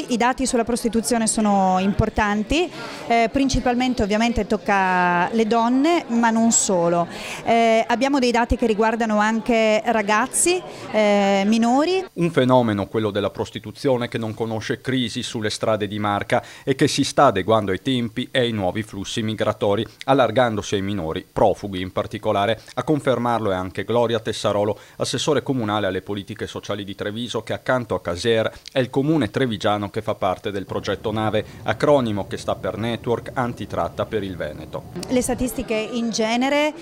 I dati sulla prostituzione sono importanti, principalmente ovviamente tocca le donne, ma non solo. Abbiamo dei dati che riguardano anche ragazzi, minori. Un fenomeno, quello della prostituzione, che non conosce crisi sulle strade di Marca e che si sta adeguando ai tempi e ai nuovi flussi migratori, allargandosi ai minori, profughi in particolare. A confermarlo è anche Gloria Tessarolo, assessore comunale alle politiche sociali di Treviso, che accanto a Caser è il comune trevigiano che fa parte del progetto Nave, acronimo che sta per Network Antitratta per il Veneto. Le statistiche in genere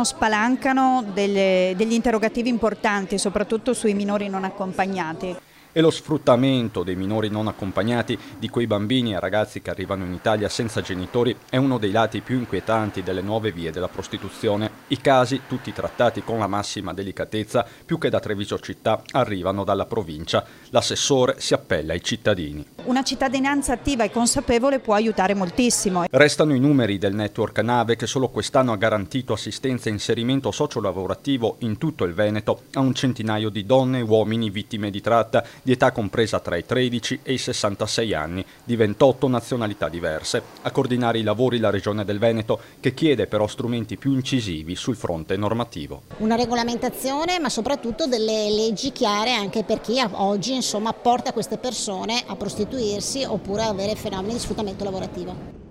spalancano degli interrogativi importanti, soprattutto sui minori non accompagnati. E lo sfruttamento dei minori non accompagnati, di quei bambini e ragazzi che arrivano in Italia senza genitori, è uno dei lati più inquietanti delle nuove vie della prostituzione. I casi, tutti trattati con la massima delicatezza, più che da Treviso città, arrivano dalla provincia. L'assessore si appella ai cittadini. Una cittadinanza attiva e consapevole può aiutare moltissimo. Restano i numeri del network Nave, che solo quest'anno ha garantito assistenza e inserimento sociolavorativo in tutto il Veneto a un centinaio di donne e uomini vittime di tratta, di età compresa tra i 13 e i 66 anni, di 28 nazionalità diverse. A coordinare i lavori la Regione del Veneto, che chiede però strumenti più incisivi sul fronte normativo. Una regolamentazione, ma soprattutto delle leggi chiare anche per chi oggi porta queste persone a prostituirsi oppure a avere fenomeni di sfruttamento lavorativo.